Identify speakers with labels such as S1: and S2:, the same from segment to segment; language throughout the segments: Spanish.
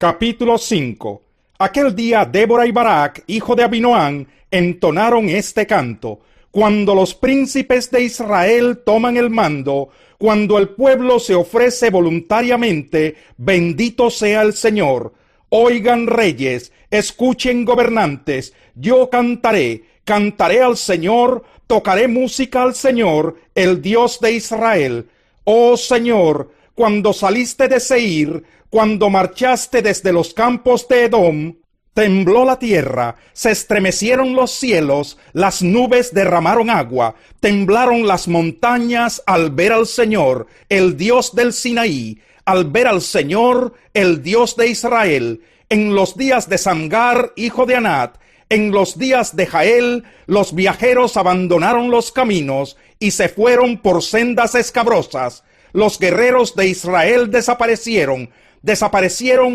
S1: Capítulo 5. Aquel día Débora y Barak, hijo de Abinoam, entonaron este canto. Cuando los príncipes de Israel toman el mando, cuando el pueblo se ofrece voluntariamente, bendito sea el Señor. Oigan reyes, escuchen gobernantes, yo cantaré al Señor, tocaré música al Señor, el Dios de Israel. Oh Señor, cuando saliste de Seir, cuando marchaste desde los campos de Edom, tembló la tierra, se estremecieron los cielos, las nubes derramaron agua, temblaron las montañas al ver al Señor, el Dios del Sinaí, al ver al Señor, el Dios de Israel. En los días de Samgar, hijo de Anat, en los días de Jael, los viajeros abandonaron los caminos y se fueron por sendas escabrosas. Los guerreros de Israel desaparecieron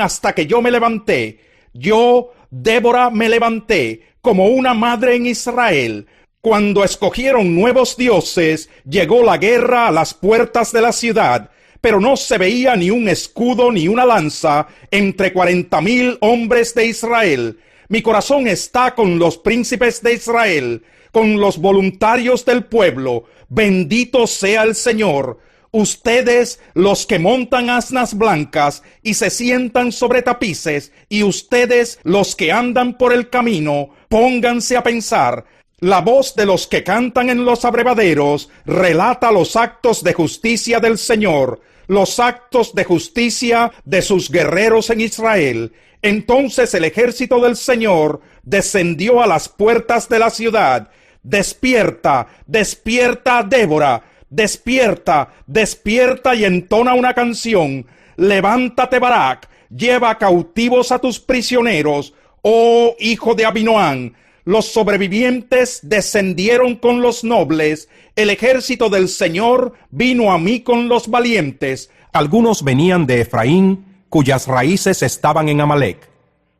S1: hasta que yo me levanté. Yo, Débora, me levanté como una madre en Israel. Cuando escogieron nuevos dioses, llegó la guerra a las puertas de la ciudad, pero no se veía ni un escudo ni una lanza entre 40,000 hombres de Israel. Mi corazón está con los príncipes de Israel, con los voluntarios del pueblo. Bendito sea el Señor. Ustedes, los que montan asnas blancas y se sientan sobre tapices, y ustedes, los que andan por el camino, pónganse a pensar. La voz de los que cantan en los abrevaderos relata los actos de justicia del Señor, los actos de justicia de sus guerreros en Israel. Entonces el ejército del Señor descendió a las puertas de la ciudad. Despierta, despierta, Débora. Despierta, despierta y entona una canción. Levántate, Barak, lleva cautivos a tus prisioneros, oh hijo de Abinoam. Los sobrevivientes descendieron con los nobles. El ejército del Señor vino a mí con los valientes.
S2: Algunos venían de Efraín, cuyas raíces estaban en Amalec.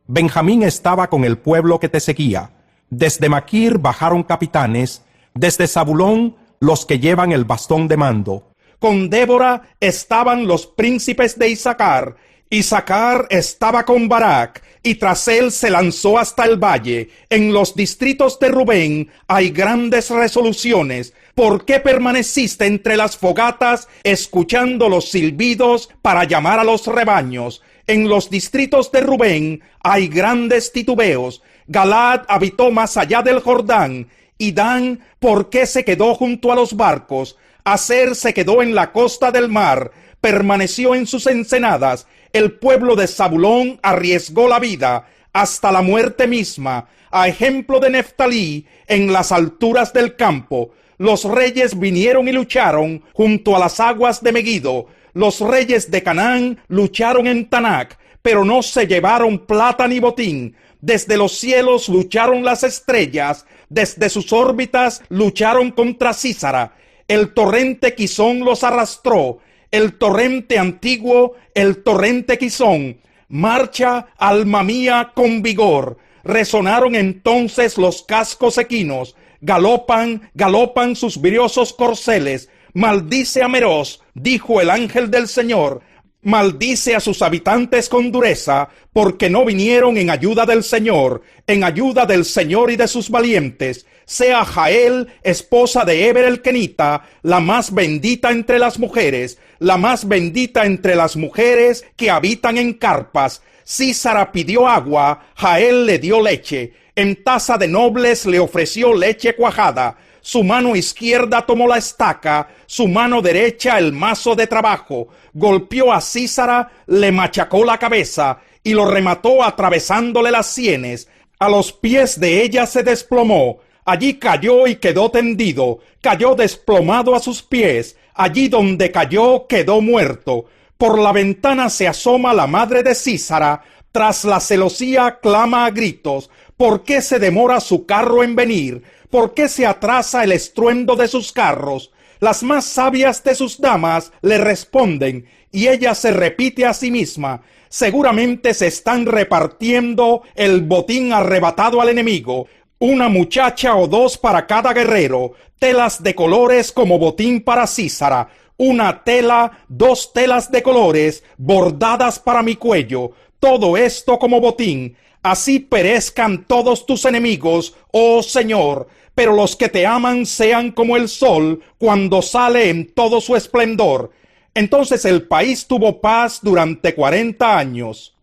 S2: Benjamín estaba con el pueblo que te seguía. Desde Maquir bajaron capitanes, desde Zabulón los que llevan el bastón de mando.
S1: Con Débora estaban los príncipes de Isaacar. Isaacar estaba con Barak, y tras él se lanzó hasta el valle. En los distritos de Rubén hay grandes resoluciones. ¿Por qué permaneciste entre las fogatas, escuchando los silbidos para llamar a los rebaños? En los distritos de Rubén hay grandes titubeos. Galaad habitó más allá del Jordán. Y Dan, ¿por qué se quedó junto a los barcos? Aser se quedó en la costa del mar, permaneció en sus ensenadas. El pueblo de Zabulón arriesgó la vida hasta la muerte misma. A ejemplo de Neftalí, en las alturas del campo, los reyes vinieron y lucharon junto a las aguas de Megido. Los reyes de Canaán lucharon en Tanac, pero no se llevaron plata ni botín. Desde los cielos lucharon las estrellas, desde sus órbitas lucharon contra Sísara. El torrente Quizón los arrastró, el torrente antiguo, el torrente Quizón. Marcha, alma mía, con vigor. Resonaron entonces los cascos equinos, galopan, galopan sus briosos corceles. Maldice a Meroz, dijo el ángel del Señor. Maldice a sus habitantes con dureza, porque no vinieron en ayuda del Señor y de sus valientes. Sea Jael, esposa de Heber el Kenita, la más bendita entre las mujeres, la más bendita entre las mujeres que habitan en carpas. Sísara pidió agua, Jael le dio leche. En taza de nobles le ofreció leche cuajada. Su mano izquierda tomó la estaca, su mano derecha el mazo de trabajo. Golpeó a Sísara, le machacó la cabeza y lo remató atravesándole las sienes. A los pies de ella se desplomó. Allí cayó y quedó tendido. Cayó desplomado a sus pies. Allí donde cayó quedó muerto. Por la ventana se asoma la madre de Sísara. Tras la celosía clama a gritos. ¿Por qué se demora su carro en venir? ¿Por qué se atrasa el estruendo de sus carros? Las más sabias de sus damas le responden, y ella se repite a sí misma. Seguramente se están repartiendo el botín arrebatado al enemigo. Una muchacha o dos para cada guerrero. Telas de colores como botín para Sísara. Una tela, 2 telas de colores bordadas para mi cuello. todo esto como botín, así perezcan todos tus enemigos, oh Señor, pero los que te aman sean como el sol cuando sale en todo su esplendor. Entonces el país tuvo paz durante 40 años.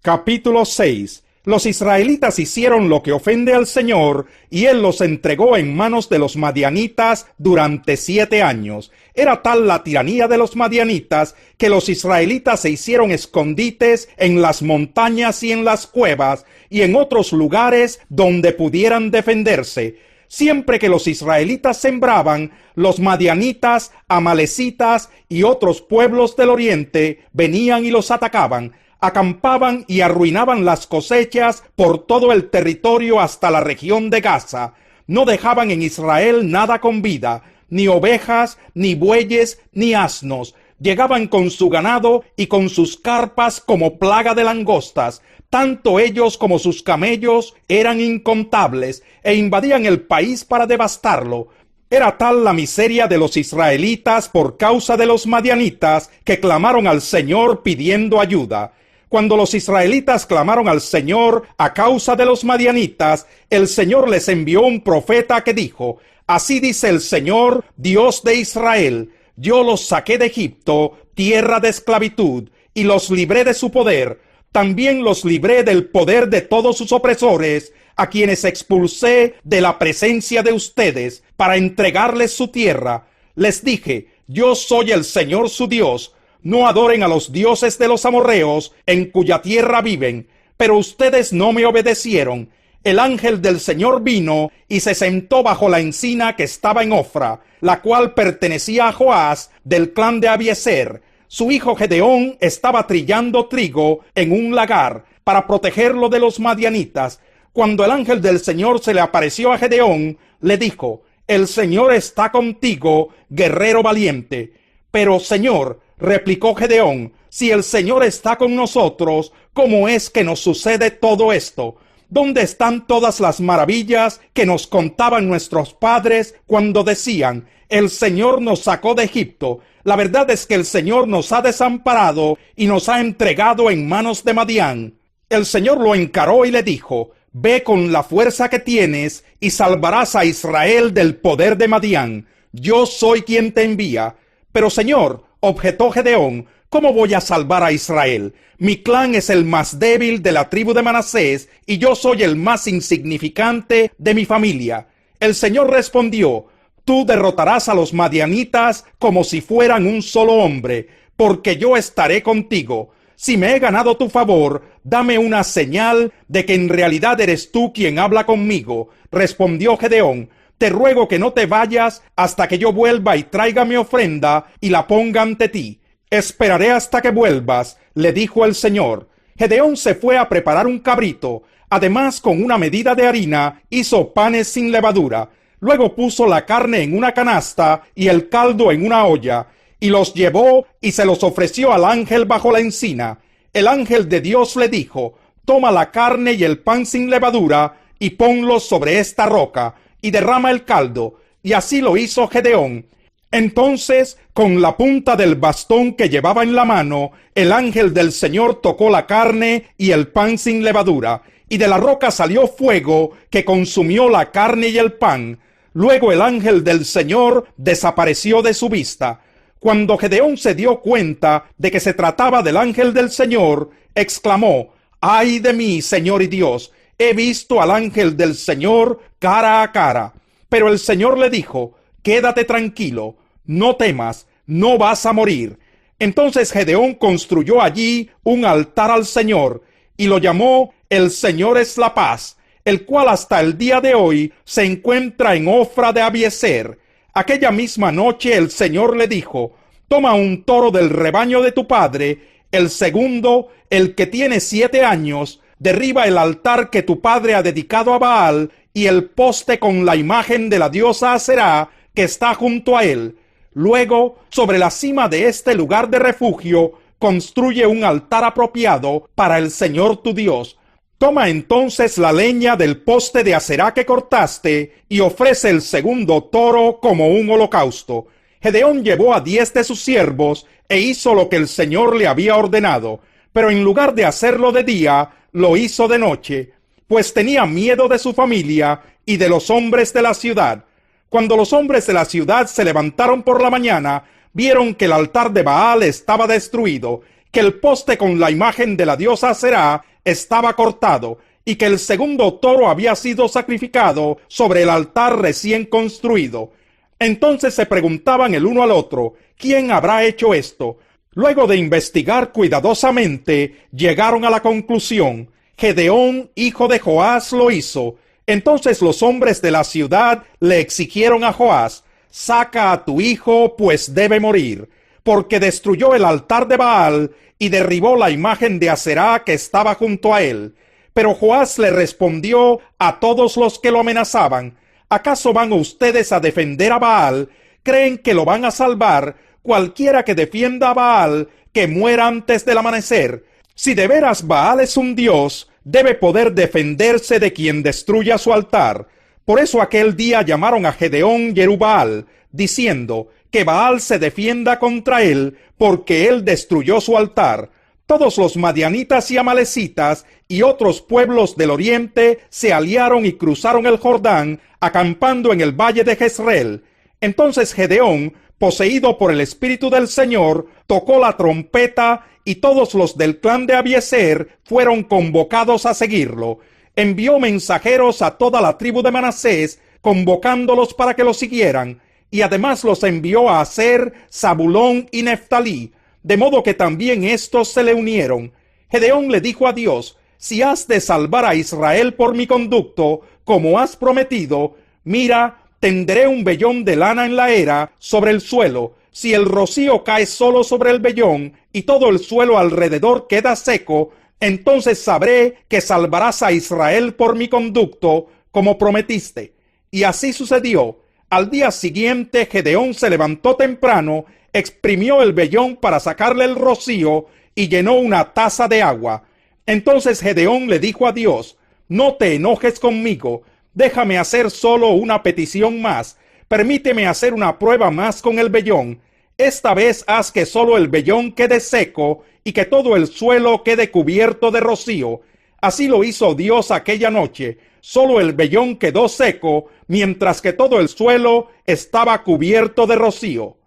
S1: Capítulo 6. Los israelitas hicieron lo que ofende al Señor, y Él los entregó en manos de los madianitas durante 7 años. Era tal la tiranía de los madianitas que los israelitas se hicieron escondites en las montañas y en las cuevas y en otros lugares donde pudieran defenderse. Siempre que los israelitas sembraban, los madianitas, amalecitas y otros pueblos del oriente venían y los atacaban. Acampaban y arruinaban las cosechas por todo el territorio hasta la región de Gaza. No dejaban en Israel nada con vida, ni ovejas, ni bueyes, ni asnos. Llegaban con su ganado y con sus carpas como plaga de langostas. Tanto ellos como sus camellos eran incontables e invadían el país para devastarlo. Era tal la miseria de los israelitas por causa de los madianitas que clamaron al Señor pidiendo ayuda. Cuando los israelitas clamaron al Señor a causa de los madianitas, el Señor les envió un profeta que dijo: Así dice el Señor, Dios de Israel, yo los saqué de Egipto, tierra de esclavitud, y los libré de su poder. También los libré del poder de todos sus opresores, a quienes expulsé de la presencia de ustedes, para entregarles su tierra. Les dije: yo soy el Señor su Dios. No adoren a los dioses de los amorreos, en cuya tierra viven. Pero ustedes no me obedecieron. El ángel del Señor vino y se sentó bajo la encina que estaba en Ofra, la cual pertenecía a Joás, del clan de Abiezer. Su hijo Gedeón estaba trillando trigo en un lagar para protegerlo de los madianitas. Cuando el ángel del Señor se le apareció a Gedeón, le dijo: El Señor está contigo, guerrero valiente. Pero, Señor, replicó Gedeón, si el Señor está con nosotros, ¿cómo es que nos sucede todo esto? ¿Dónde están todas las maravillas que nos contaban nuestros padres cuando decían: el Señor nos sacó de Egipto? La verdad es que el Señor nos ha desamparado y nos ha entregado en manos de Madián. El Señor lo encaró y le dijo: ve con la fuerza que tienes y salvarás a Israel del poder de Madián. Yo soy quien te envía. Pero, Señor, objetó Gedeón, ¿cómo voy a salvar a Israel? Mi clan es el más débil de la tribu de Manasés y yo soy el más insignificante de mi familia. El Señor respondió: tú derrotarás a los madianitas como si fueran un solo hombre, porque yo estaré contigo. Si me he ganado tu favor, dame una señal de que en realidad eres tú quien habla conmigo. Respondió Gedeón: te ruego que no te vayas hasta que yo vuelva y traiga mi ofrenda y la ponga ante ti. Esperaré hasta que vuelvas, le dijo el Señor. Gedeón se fue a preparar un cabrito. Además, con una medida de harina, hizo panes sin levadura. Luego puso la carne en una canasta y el caldo en una olla, y los llevó y se los ofreció al ángel bajo la encina. El ángel de Dios le dijo: toma la carne y el pan sin levadura y ponlos sobre esta roca, y derrama el caldo. Y así lo hizo Gedeón. Entonces, con la punta del bastón que llevaba en la mano, el ángel del Señor tocó la carne y el pan sin levadura, y de la roca salió fuego que consumió la carne y el pan. Luego el ángel del Señor desapareció de su vista. Cuando Gedeón se dio cuenta de que se trataba del ángel del Señor, exclamó: ¡ay de mí, Señor y Dios! He visto al ángel del Señor cara a cara. Pero el Señor le dijo: quédate tranquilo, no temas, no vas a morir. Entonces Gedeón construyó allí un altar al Señor, y lo llamó El Señor es la Paz, el cual hasta el día de hoy se encuentra en Ofra de Abiezer. Aquella misma noche el Señor le dijo: toma un toro del rebaño de tu padre, el segundo, el que tiene 7 años, derriba el altar que tu padre ha dedicado a Baal y el poste con la imagen de la diosa Aserá que está junto a él. Luego, sobre la cima de este lugar de refugio, construye un altar apropiado para el Señor tu Dios. Toma entonces la leña del poste de Aserá que cortaste y ofrece el segundo toro como un holocausto. Gedeón llevó a 10 de sus siervos e hizo lo que el Señor le había ordenado. pero en lugar de hacerlo de día, lo hizo de noche, pues tenía miedo de su familia y de los hombres de la ciudad. Cuando los hombres de la ciudad se levantaron por la mañana, vieron que el altar de Baal estaba destruido, que el poste con la imagen de la diosa Aserá estaba cortado, y que el segundo toro había sido sacrificado sobre el altar recién construido. Entonces se preguntaban el uno al otro, ¿quién habrá hecho esto? Luego de investigar cuidadosamente, llegaron a la conclusión: Gedeón, hijo de Joás, lo hizo. Entonces los hombres de la ciudad le exigieron a Joás: saca a tu hijo, pues debe morir, porque destruyó el altar de Baal y derribó la imagen de Aserá que estaba junto a él. Pero Joás le respondió a todos los que lo amenazaban: ¿acaso van ustedes a defender a Baal? ¿Creen que lo van a salvar? Cualquiera que defienda a Baal, que muera antes del amanecer. Si de veras Baal es un dios, debe poder defenderse de quien destruya su altar. Por eso aquel día llamaron a Gedeón Yerubbaal, diciendo: que Baal se defienda contra él, porque él destruyó su altar. Todos los madianitas y amalecitas y otros pueblos del oriente se aliaron y cruzaron el Jordán, acampando en el valle de Jezreel. Entonces Gedeón, poseído por el Espíritu del Señor, tocó la trompeta, y todos los del clan de Abiezer fueron convocados a seguirlo. Envió mensajeros a toda la tribu de Manasés, convocándolos para que lo siguieran, y además los envió a Aser, Zabulón y Neftalí, de modo que también éstos se le unieron. Gedeón le dijo a Dios: si has de salvar a Israel por mi conducto, como has prometido, mira, tenderé un vellón de lana en la era sobre el suelo. Si el rocío cae solo sobre el vellón y todo el suelo alrededor queda seco, entonces sabré que salvarás a Israel por mi conducto, como prometiste. Y así sucedió. Al día siguiente Gedeón se levantó temprano, exprimió el vellón para sacarle el rocío y llenó una taza de agua. Entonces Gedeón le dijo a Dios: no te enojes conmigo, déjame hacer solo una petición más, permíteme hacer una prueba más con el vellón. Esta vez haz que solo el vellón quede seco y que todo el suelo quede cubierto de rocío. Así lo hizo Dios aquella noche. Solo el vellón quedó seco, mientras que todo el suelo estaba cubierto de rocío.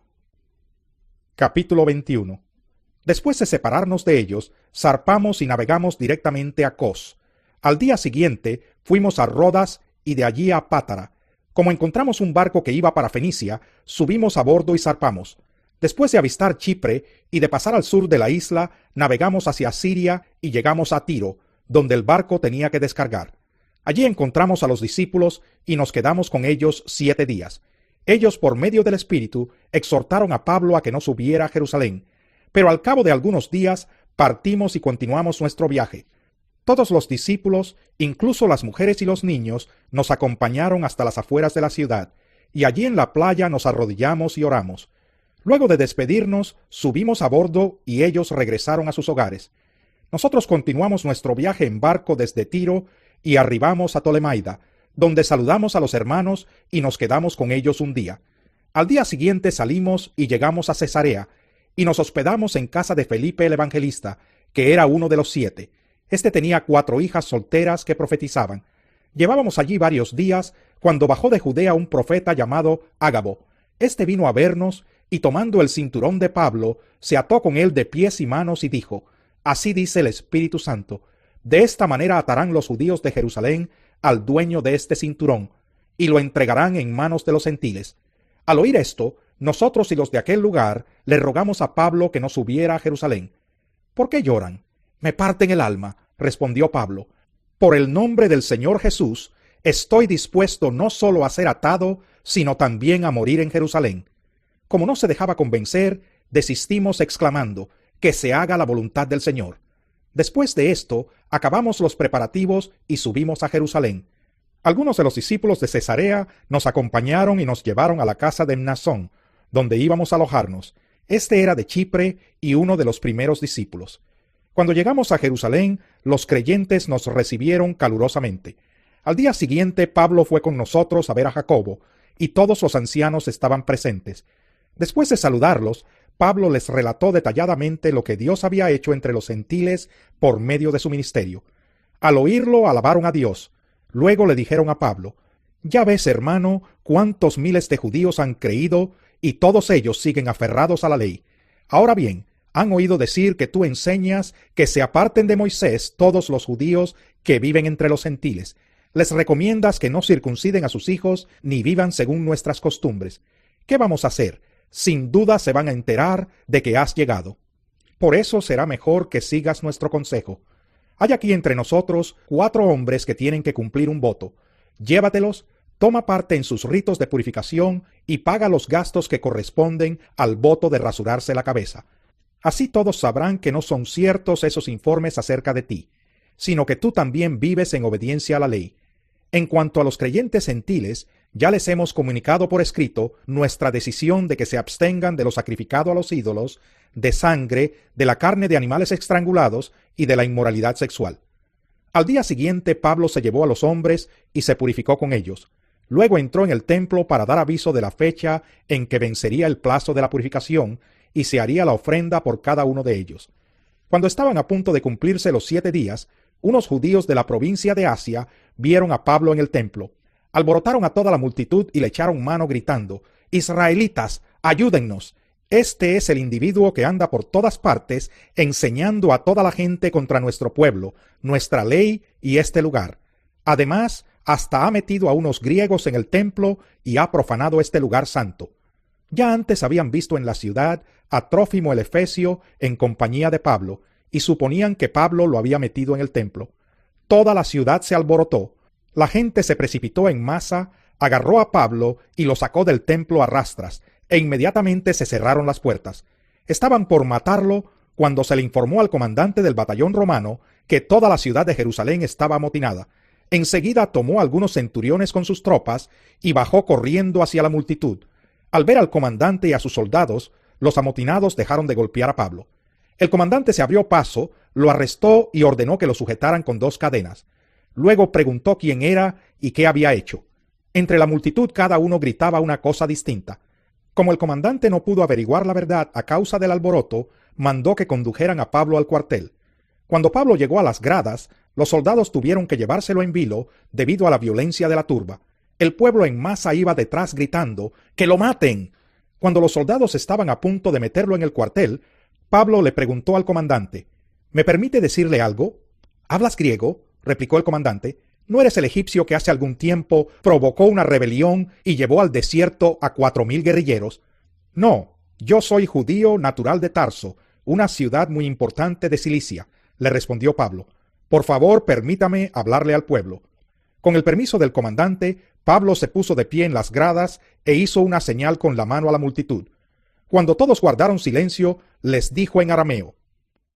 S3: Capítulo 21. Después de separarnos de ellos, zarpamos y navegamos directamente a Cos. Al día siguiente fuimos a Rodas y de allí a Pátara. Como encontramos un barco que iba para Fenicia, subimos a bordo y zarpamos. Después de avistar Chipre y de pasar al sur de la isla, navegamos hacia Siria y llegamos a Tiro, donde el barco tenía que descargar. Allí encontramos a los discípulos y nos quedamos con ellos 7 días. Ellos, por medio del Espíritu, exhortaron a Pablo a que no subiera a Jerusalén, pero al cabo de algunos días partimos y continuamos nuestro viaje. Todos los discípulos, incluso las mujeres y los niños, nos acompañaron hasta las afueras de la ciudad, y allí en la playa nos arrodillamos y oramos. Luego de despedirnos, subimos a bordo y ellos regresaron a sus hogares. Nosotros continuamos nuestro viaje en barco desde Tiro y arribamos a Tolemaida, donde saludamos a los hermanos y nos quedamos con ellos un día. Al día siguiente salimos y llegamos a Cesarea, y nos hospedamos en casa de Felipe el Evangelista, que era uno de los 7. Este tenía 4 hijas solteras que profetizaban. Llevábamos allí varios días cuando bajó de Judea un profeta llamado Ágabo. Este vino a vernos y tomando el cinturón de Pablo, se ató con él de pies y manos y dijo: así dice el Espíritu Santo, de esta manera atarán los judíos de Jerusalén al dueño de este cinturón, y lo entregarán en manos de los gentiles. Al oír esto, nosotros y los de aquel lugar le rogamos a Pablo que no subiera a Jerusalén. ¿Por qué lloran? Me parten el alma, respondió Pablo. Por el nombre del Señor Jesús, estoy dispuesto no solo a ser atado, sino también a morir en Jerusalén. Como no se dejaba convencer, desistimos exclamando: que se haga la voluntad del Señor. Después de esto, acabamos los preparativos y subimos a Jerusalén. Algunos de los discípulos de Cesarea nos acompañaron y nos llevaron a la casa de Mnasón, donde íbamos a alojarnos. Este era de Chipre y uno de los primeros discípulos. Cuando llegamos a Jerusalén, los creyentes nos recibieron calurosamente. Al día siguiente, Pablo fue con nosotros a ver a Jacobo, y todos los ancianos estaban presentes. Después de saludarlos, Pablo les relató detalladamente lo que Dios había hecho entre los gentiles por medio de su ministerio. Al oírlo, alabaron a Dios. Luego le dijeron a Pablo: «Ya ves, hermano, cuántos miles de judíos han creído, y todos ellos siguen aferrados a la ley. Ahora bien, han oído decir que tú enseñas que se aparten de Moisés todos los judíos que viven entre los gentiles. Les recomiendas que no circunciden a sus hijos ni vivan según nuestras costumbres. ¿Qué vamos a hacer? Sin duda se van a enterar de que has llegado. Por eso será mejor que sigas nuestro consejo. Hay aquí entre nosotros 4 hombres que tienen que cumplir un voto. Llévatelos, toma parte en sus ritos de purificación y paga los gastos que corresponden al voto de rasurarse la cabeza. Así todos sabrán que no son ciertos esos informes acerca de ti, sino que tú también vives en obediencia a la ley. En cuanto a los creyentes gentiles, ya les hemos comunicado por escrito nuestra decisión de que se abstengan de lo sacrificado a los ídolos, de sangre, de la carne de animales estrangulados y de la inmoralidad sexual». Al día siguiente Pablo se llevó a los hombres y se purificó con ellos. Luego entró en el templo para dar aviso de la fecha en que vencería el plazo de la purificación y se haría la ofrenda por cada uno de ellos. Cuando estaban a punto de cumplirse los 7 días, unos judíos de la provincia de Asia vieron a Pablo en el templo. Alborotaron a toda la multitud y le echaron mano gritando: «Israelitas, ayúdennos. Este es el individuo que anda por todas partes enseñando a toda la gente contra nuestro pueblo, nuestra ley y este lugar. Además, hasta ha metido a unos griegos en el templo y ha profanado este lugar santo». Ya antes habían visto en la ciudad a Trófimo el Efesio en compañía de Pablo, y suponían que Pablo lo había metido en el templo. Toda la ciudad se alborotó. La gente se precipitó en masa, agarró a Pablo y lo sacó del templo a rastras, e inmediatamente se cerraron las puertas. Estaban por matarlo cuando se le informó al comandante del batallón romano que toda la ciudad de Jerusalén estaba amotinada. Enseguida tomó a algunos centuriones con sus tropas y bajó corriendo hacia la multitud. Al ver al comandante y a sus soldados, los amotinados dejaron de golpear a Pablo. El comandante se abrió paso, lo arrestó y ordenó que lo sujetaran con 2 cadenas. Luego preguntó quién era y qué había hecho. Entre la multitud cada uno gritaba una cosa distinta. Como el comandante no pudo averiguar la verdad a causa del alboroto, mandó que condujeran a Pablo al cuartel. Cuando Pablo llegó a las gradas, los soldados tuvieron que llevárselo en vilo debido a la violencia de la turba. El pueblo en masa iba detrás gritando: «¡Que lo maten!». Cuando los soldados estaban a punto de meterlo en el cuartel, Pablo le preguntó al comandante: «¿Me permite decirle algo?». «¿Hablas griego?», replicó el comandante. «¿No eres el egipcio que hace algún tiempo provocó una rebelión y llevó al desierto a 4.000 guerrilleros?» «No, yo soy judío natural de Tarso, una ciudad muy importante de Cilicia», le respondió Pablo. «Por favor, permítame hablarle al pueblo». Con el permiso del comandante, Pablo se puso de pie en las gradas e hizo una señal con la mano a la multitud. Cuando todos guardaron silencio, les dijo en arameo: